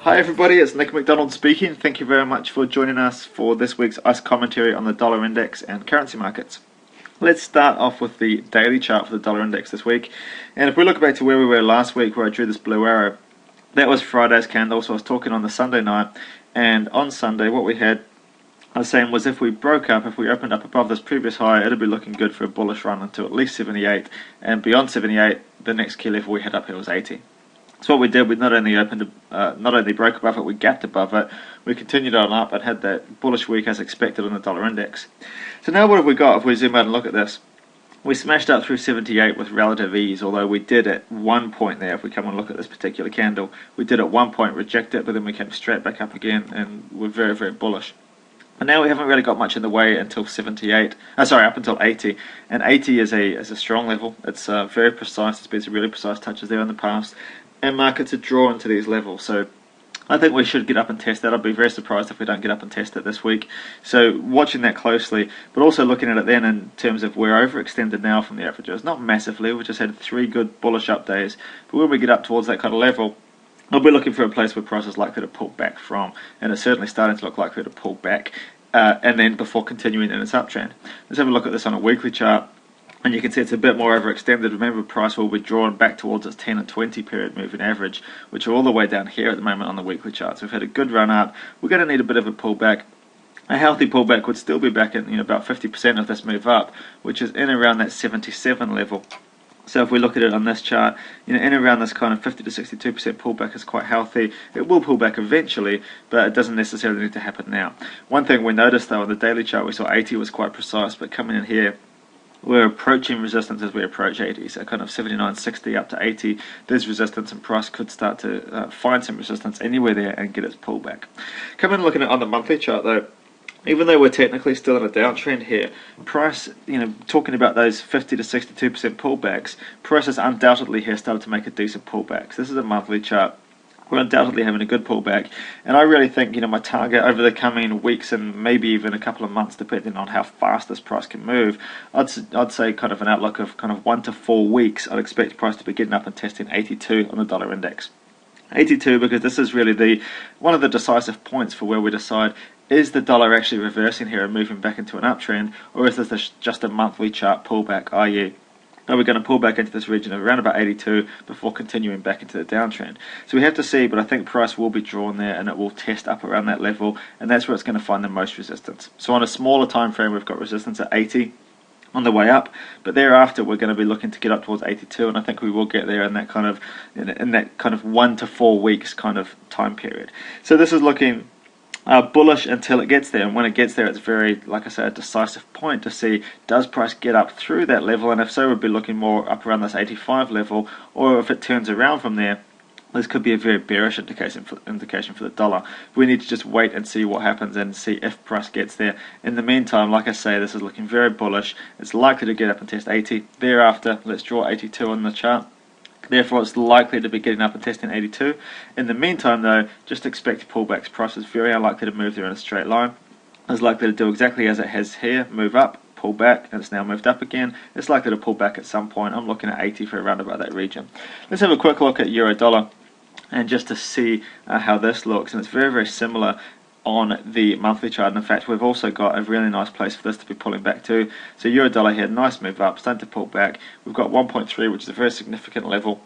Hi everybody, it's Nick McDonald speaking. Thank you very much for joining us for this week's ICE commentary on the dollar index and currency markets. Let's start off with the daily chart for the dollar index this week. And if we look back to where we were last week, where I drew this blue arrow, that was Friday's candle, so I was talking on the Sunday night. And on Sunday, what we had, I was saying, was if we broke up, if we opened up above this previous high, it'd be looking good for a bullish run until at least 78. And beyond 78, the next key level we hit up here was 80. So what we did, we not only broke above it, we gapped above it, we continued on up and had that bullish week as expected on the dollar index. So now what have we got if we zoom out and look at this? We smashed up through 78 with relative ease, although we did at one point there, if we come and look at this particular candle, we did at one point reject it, but then we came straight back up again and we're very, very bullish. And now we haven't really got much in the way until up until 80. And 80 is a strong level. It's very precise. There's been some really precise touches there in the past. And markets are drawn to these levels, so I think we should get up and test that. I'd be very surprised if we don't get up and test it this week. So watching that closely, but also looking at it then in terms of we're overextended now from the averages. Not massively, we just had 3 good bullish up days, but when we get up towards that kind of level, I'll be looking for a place where price is likely to pull back from, and it's certainly starting to look likely to pull back, and then before continuing in its uptrend. Let's have a look at this on a weekly chart. And you can see it's a bit more overextended. Remember, price will be drawn back towards its 10 and 20 period moving average, which are all the way down here at the moment on the weekly chart. So we've had a good run up. We're going to need a bit of a pullback. A healthy pullback would still be back at about 50% of this move up, which is in around that 77 level. So if we look at it on this chart, in around this kind of 50 to 62% pullback is quite healthy. It will pull back eventually, but it doesn't necessarily need to happen now. One thing we noticed though on the daily chart, we saw 80 was quite precise, but coming in here, we're approaching resistance as we approach 80, so kind of 79.60 up to 80. There's resistance, and price could start to find some resistance anywhere there and get its pullback. Coming and looking at it on the monthly chart though, even though we're technically still in a downtrend here, price, talking about those 50 to 62% pullbacks, price has undoubtedly here started to make a decent pullback. So this is a monthly chart. We're undoubtedly having a good pullback, and I really think my target over the coming weeks and maybe even a couple of months, depending on how fast this price can move, I'd say kind of an outlook of kind of 1 to 4 weeks. I'd expect price to be getting up and testing 82 on the dollar index. 82 because this is really one of the decisive points for where we decide, is the dollar actually reversing here and moving back into an uptrend, or is this just a monthly chart pullback, i.e. are we going to pull back into this region of around about 82 before continuing back into the downtrend? So we have to see, but I think price will be drawn there and it will test up around that level, and that's where it's going to find the most resistance. So on a smaller time frame, we've got resistance at 80 on the way up, but thereafter we're going to be looking to get up towards 82, and I think we will get there in that kind of 1 to 4 weeks kind of time period. So this is looking bullish until it gets there, and when it gets there, it's very, like I said, a decisive point to see, does price get up through that level, and if so, we'd be looking more up around this 85 level, or if it turns around from there, this could be a very bearish indication for the dollar. We need to just wait and see what happens and see if price gets there. In the meantime, like I say, this is looking very bullish. It's likely to get up and test 80. Thereafter, let's draw 82 on the chart. Therefore, it's likely to be getting up and testing 82. In the meantime, though, just expect pullbacks. Price is very unlikely to move there in a straight line. It's likely to do exactly as it has here, move up, pull back, and it's now moved up again. It's likely to pull back at some point. I'm looking at 80 for around about that region. Let's have a quick look at euro dollar, and just to see how this looks. And it's very, very similar on the monthly chart, and in fact we've also got a really nice place for this to be pulling back to. So euro dollar here, nice move up, starting to pull back. We've got 1.3, which is a very significant level.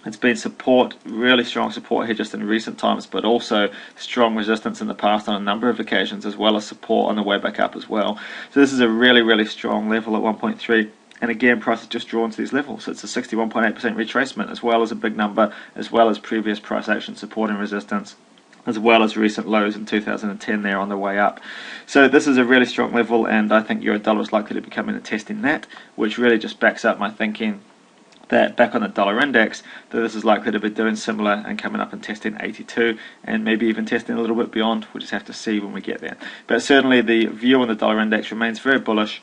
It's been support, really strong support here just in recent times, but also strong resistance in the past on a number of occasions, as well as support on the way back up as well. So this is a really, really strong level at 1.3. And again, price is just drawn to these levels. So it's a 61.8% retracement, as well as a big number, as well as previous price action support and resistance, as well as recent lows in 2010 there on the way up. So this is a really strong level, and I think euro dollar is likely to be coming and testing that, which really just backs up my thinking that back on the dollar index, that this is likely to be doing similar and coming up and testing 82, and maybe even testing a little bit beyond. We'll just have to see when we get there. But certainly the view on the dollar index remains very bullish.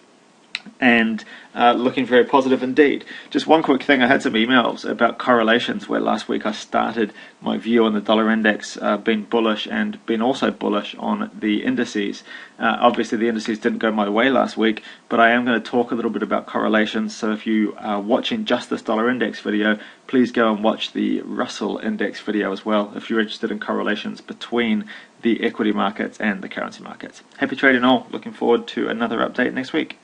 and looking very positive indeed. Just one quick thing, I had some emails about correlations where last week I started my view on the dollar index being bullish and being also bullish on the indices. Obviously the indices didn't go my way last week, but I am going to talk a little bit about correlations, so if you are watching just this dollar index video, please go and watch the Russell index video as well if you're interested in correlations between the equity markets and the currency markets. Happy trading all, looking forward to another update next week.